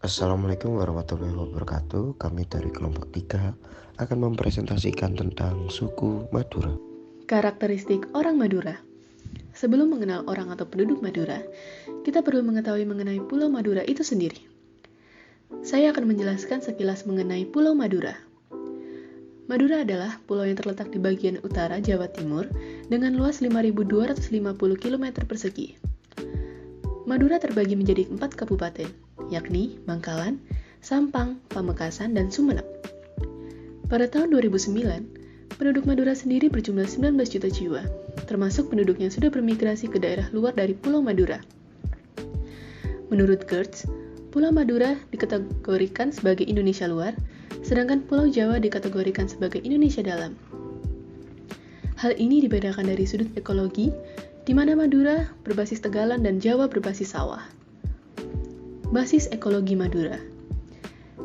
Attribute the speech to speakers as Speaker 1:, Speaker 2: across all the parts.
Speaker 1: Assalamualaikum warahmatullahi wabarakatuh. Kami dari kelompok 3 akan mempresentasikan tentang suku Madura.
Speaker 2: Karakteristik orang Madura. Sebelum mengenal orang atau penduduk Madura, kita perlu mengetahui mengenai Pulau Madura itu sendiri. Saya akan menjelaskan sekilas mengenai Pulau Madura. Madura adalah pulau yang terletak di bagian utara Jawa Timur dengan luas 5.250 km persegi. Madura terbagi menjadi 4 kabupaten, yakni Bangkalan, Sampang, Pamekasan, dan Sumeneb. Pada tahun 2009, penduduk Madura sendiri berjumlah 19 juta jiwa, termasuk penduduk yang sudah bermigrasi ke daerah luar dari Pulau Madura. Menurut Gertz, Pulau Madura dikategorikan sebagai Indonesia luar, sedangkan Pulau Jawa dikategorikan sebagai Indonesia dalam. Hal ini dibedakan dari sudut ekologi, di mana Madura berbasis tegalan dan Jawa berbasis sawah. Basis ekologi Madura.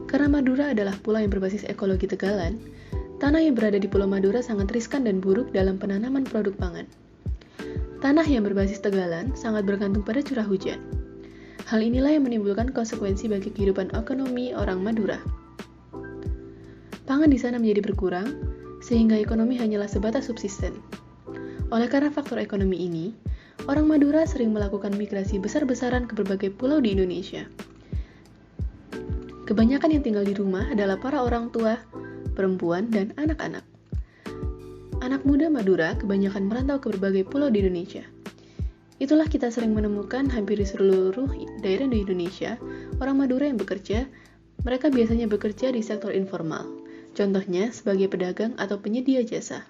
Speaker 2: Karena Madura adalah pulau yang berbasis ekologi tegalan, tanah yang berada di Pulau Madura sangat riskan dan buruk dalam penanaman produk pangan. Tanah yang berbasis tegalan sangat bergantung pada curah hujan. Hal inilah yang menimbulkan konsekuensi bagi kehidupan ekonomi orang Madura. Pangan di sana menjadi berkurang, sehingga ekonomi hanyalah sebatas subsisten. Oleh karena faktor ekonomi ini, orang Madura sering melakukan migrasi besar-besaran ke berbagai pulau di Indonesia. Kebanyakan yang tinggal di rumah adalah para orang tua, perempuan, dan anak-anak. Anak muda Madura kebanyakan merantau ke berbagai pulau di Indonesia. Itulah kita sering menemukan hampir di seluruh daerah di Indonesia, orang Madura yang bekerja, mereka biasanya bekerja di sektor informal, contohnya sebagai pedagang atau penyedia jasa.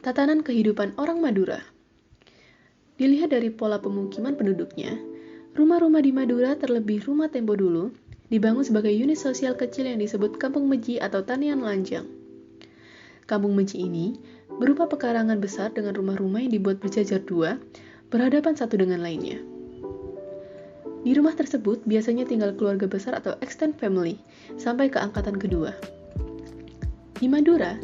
Speaker 2: Tatanan kehidupan orang Madura. Dilihat dari pola pemukiman penduduknya, rumah-rumah di Madura terlebih rumah tempo dulu, dibangun sebagai unit sosial kecil yang disebut Kampung Meji atau Tanian Lanjang. Kampung Meji ini berupa pekarangan besar dengan rumah-rumah yang dibuat berjajar dua, berhadapan satu dengan lainnya. Di rumah tersebut biasanya tinggal keluarga besar atau extended family, sampai ke angkatan kedua. Di Madura,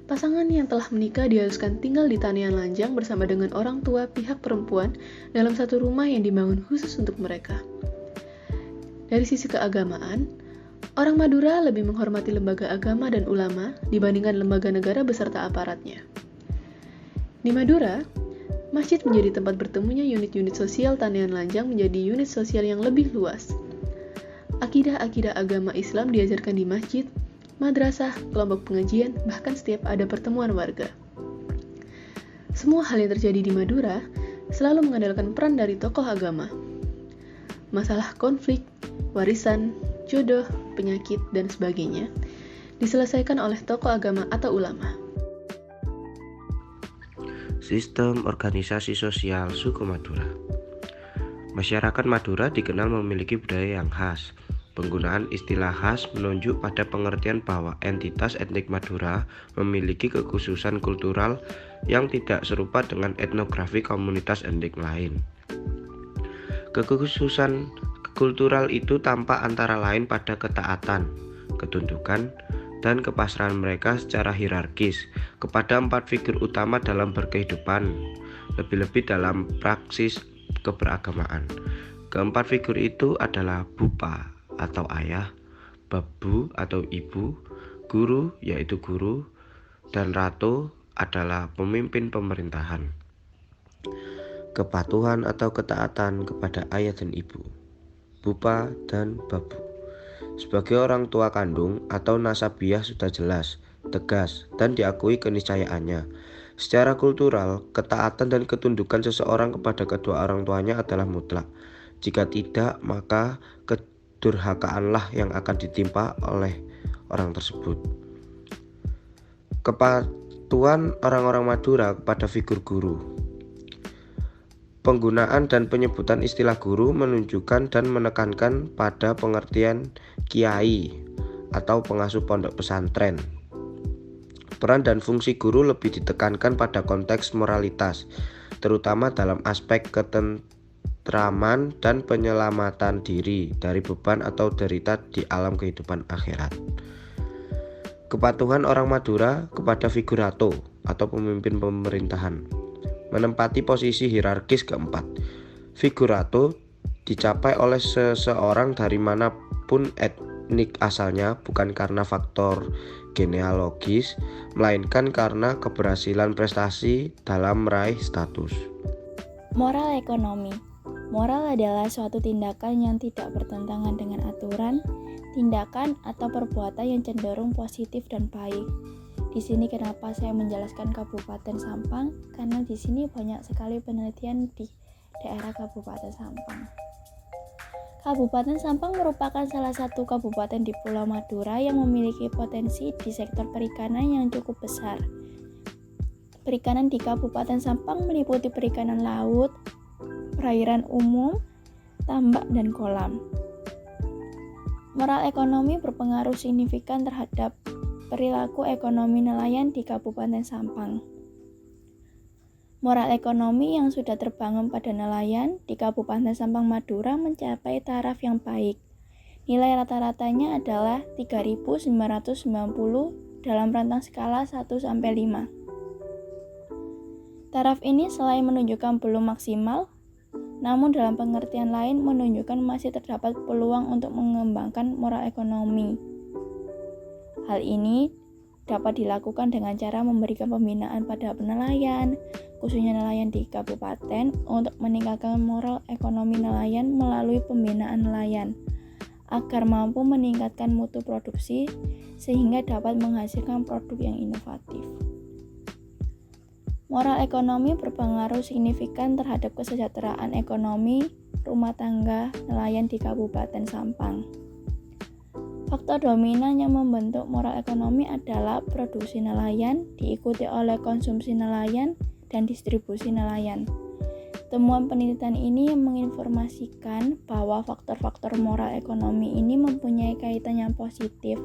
Speaker 2: pasangan yang telah menikah diharuskan tinggal di Tanian Lanjang bersama dengan orang tua pihak perempuan dalam satu rumah yang dibangun khusus untuk mereka. Dari sisi keagamaan, orang Madura lebih menghormati lembaga agama dan ulama dibandingkan lembaga negara beserta aparatnya. Di Madura, masjid menjadi tempat bertemunya unit-unit sosial Tanian Lanjang menjadi unit sosial yang lebih luas. Akidah-akidah agama Islam diajarkan di masjid, madrasah, kelompok pengajian, bahkan setiap ada pertemuan warga. Semua hal yang terjadi di Madura selalu mengandalkan peran dari tokoh agama. Masalah konflik, warisan, jodoh, penyakit, dan sebagainya diselesaikan oleh tokoh agama atau ulama.
Speaker 1: Sistem organisasi sosial suku Madura. Masyarakat Madura dikenal memiliki budaya yang khas. Penggunaan istilah khas menunjuk pada pengertian bahwa entitas etnik Madura memiliki kekhususan kultural yang tidak serupa dengan etnografi komunitas etnik lain. Kekhususan kultural itu tampak antara lain pada ketaatan, ketundukan, dan kepasrahan mereka secara hierarkis kepada 4 figur utama dalam berkehidupan, lebih-lebih dalam praksis keberagamaan. Keempat figur itu adalah Bupa atau ayah, Babu atau ibu, Guru yaitu guru, dan Ratu adalah pemimpin pemerintahan. Kepatuhan atau ketaatan kepada ayah dan ibu, Bupa dan Babu. Sebagai orang tua kandung atau nasabiah sudah jelas, tegas, dan diakui keniscayaannya. Secara kultural, ketaatan dan ketundukan seseorang kepada kedua orang tuanya adalah mutlak. Jika tidak, maka kedurhakaanlah yang akan ditimpa oleh orang tersebut. Kepatuhan orang-orang Madura kepada figur guru. Penggunaan dan penyebutan istilah guru menunjukkan dan menekankan pada pengertian kiai atau pengasuh pondok pesantren. Peran dan fungsi guru lebih ditekankan pada konteks moralitas, terutama dalam aspek ketentraman dan penyelamatan diri dari beban atau derita di alam kehidupan akhirat. Kepatuhan orang Madura kepada figurato atau pemimpin pemerintahan menempati posisi hierarkis keempat. Figurato dicapai oleh seseorang dari manapun etnik asalnya, bukan karena faktor genealogis, melainkan karena keberhasilan prestasi dalam meraih status.
Speaker 3: Moral ekonomi. Moral adalah suatu tindakan yang tidak bertentangan dengan aturan, tindakan atau perbuatan yang cenderung positif dan baik. Di sini kenapa saya menjelaskan Kabupaten Sampang, karena di sini banyak sekali penelitian di daerah Kabupaten Sampang. Kabupaten Sampang merupakan salah satu kabupaten di Pulau Madura yang memiliki potensi di sektor perikanan yang cukup besar. Perikanan di Kabupaten Sampang meliputi perikanan laut, perairan umum, tambak, dan kolam. Moral ekonomi berpengaruh signifikan terhadap perilaku ekonomi nelayan di Kabupaten Sampang. Moral ekonomi yang sudah terbangun pada nelayan di Kabupaten Sampang Madura mencapai taraf yang baik. Nilai rata-ratanya adalah 3.990 dalam rentang skala 1-5. Taraf ini selain menunjukkan belum maksimal, namun dalam pengertian lain menunjukkan masih terdapat peluang untuk mengembangkan moral ekonomi. Hal ini dapat dilakukan dengan cara memberikan pembinaan pada nelayan, khususnya nelayan di kabupaten, untuk meningkatkan moral ekonomi nelayan melalui pembinaan nelayan, agar mampu meningkatkan mutu produksi sehingga dapat menghasilkan produk yang inovatif. Moral ekonomi berpengaruh signifikan terhadap kesejahteraan ekonomi rumah tangga nelayan di Kabupaten Sampang. Faktor dominan yang membentuk moral ekonomi adalah produksi nelayan, diikuti oleh konsumsi nelayan dan distribusi nelayan. Temuan penelitian ini menginformasikan bahwa faktor-faktor moral ekonomi ini mempunyai kaitan yang positif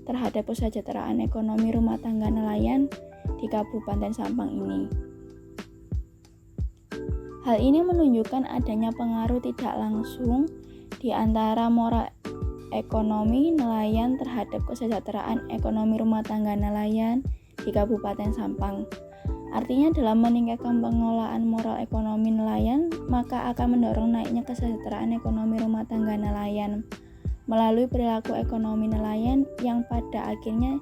Speaker 3: terhadap kesejahteraan ekonomi rumah tangga nelayan di Kabupaten Sampang ini. Hal ini menunjukkan adanya pengaruh tidak langsung di antara moral ekonomi nelayan terhadap kesejahteraan ekonomi rumah tangga nelayan di Kabupaten Sampang. Artinya dalam meningkatkan pengelolaan moral ekonomi nelayan, maka akan mendorong naiknya kesejahteraan ekonomi rumah tangga nelayan melalui perilaku ekonomi nelayan yang pada akhirnya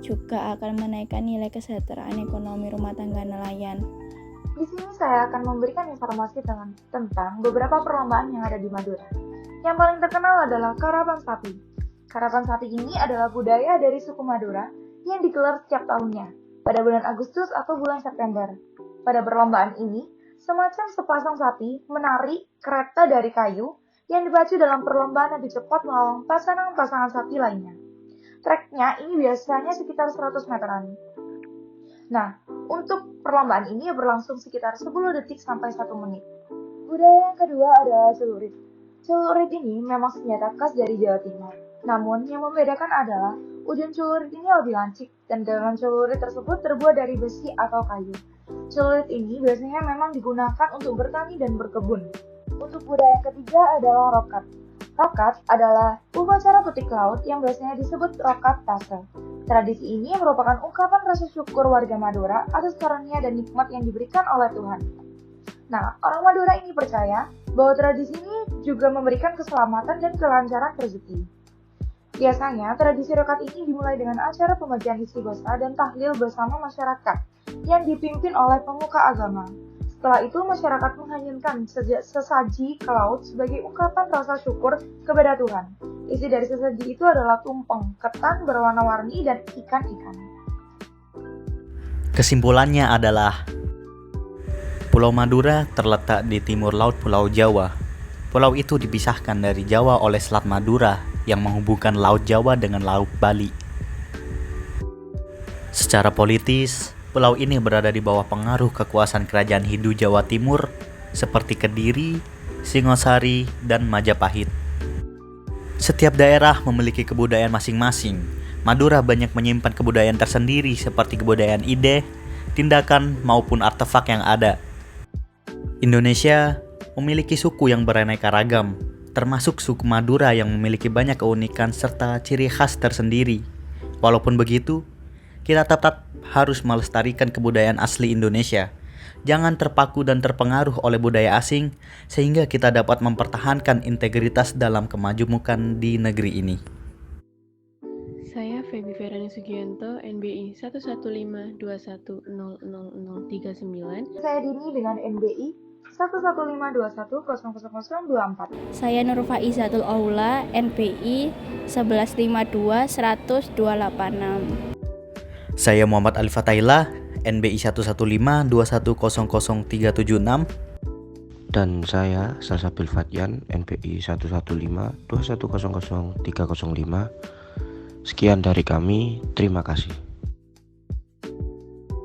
Speaker 3: juga akan menaikkan nilai kesejahteraan ekonomi rumah tangga nelayan.
Speaker 4: Di sini saya akan memberikan informasi tentang beberapa perlombaan yang ada di Madura. Yang paling terkenal adalah Karapan Sapi. Karapan Sapi ini adalah budaya dari suku Madura yang digelar setiap tahunnya, pada bulan Agustus atau bulan September. Pada perlombaan ini, semacam sepasang sapi menarik kereta dari kayu yang dipacu dalam perlombaan adu cepat melawan pasangan-pasangan sapi lainnya. Treknya ini biasanya sekitar 100 meteran. Nah, untuk perlombaan ini berlangsung sekitar 10 detik sampai 1 menit. Budaya yang kedua adalah celurit. Celurit ini memang senjata khas dari Jawa Timur. Namun, yang membedakan adalah ujung celurit ini lebih lancip dan dalam celurit tersebut terbuat dari besi atau kayu. Celurit ini biasanya memang digunakan untuk bertani dan berkebun. Untuk budaya yang ketiga adalah rokat. Rokat adalah upacara petik laut yang biasanya disebut rokat tase. Tradisi ini merupakan ungkapan rasa syukur warga Madura atas karunia dan nikmat yang diberikan oleh Tuhan. Nah, orang Madura ini percaya bahwa tradisi ini juga memberikan keselamatan dan kelancaran rezeki. Biasanya, tradisi rokat ini dimulai dengan acara pembagian istighosah dan tahlil bersama masyarakat yang dipimpin oleh pemuka agama. Setelah itu, masyarakat menghanyutkan sesaji ke laut sebagai ungkapan rasa syukur kepada Tuhan. Isi dari sesaji itu adalah tumpeng, ketan berwarna-warni, dan ikan-ikan.
Speaker 5: Kesimpulannya adalah Pulau Madura terletak di timur laut Pulau Jawa. Pulau itu dipisahkan dari Jawa oleh Selat Madura yang menghubungkan Laut Jawa dengan Laut Bali. Secara politis, pulau ini berada di bawah pengaruh kekuasaan kerajaan Hindu Jawa Timur seperti Kediri, Singosari, dan Majapahit. Setiap daerah memiliki kebudayaan masing-masing. Madura banyak menyimpan kebudayaan tersendiri seperti kebudayaan ide, tindakan, maupun artefak yang ada. Indonesia memiliki suku yang beraneka ragam, termasuk suku Madura yang memiliki banyak keunikan serta ciri khas tersendiri. Walaupun begitu, kita tetap harus melestarikan kebudayaan asli Indonesia, Jangan terpaku dan terpengaruh oleh budaya asing, sehingga kita dapat mempertahankan integritas dalam kemajemukan di negeri ini.
Speaker 2: Saya Feby Ferani Sugianto, NBI 11521000039.
Speaker 4: Saya Dini dengan NBI 11521000024.
Speaker 3: Saya Nurfa Izatul Aula, NPI 11521000286.
Speaker 5: Saya Muhammad Ali Fatailah, NBI 11521000376.
Speaker 1: Dan saya Sasabil Fatian, NBI 11521000305. Sekian dari kami, terima kasih.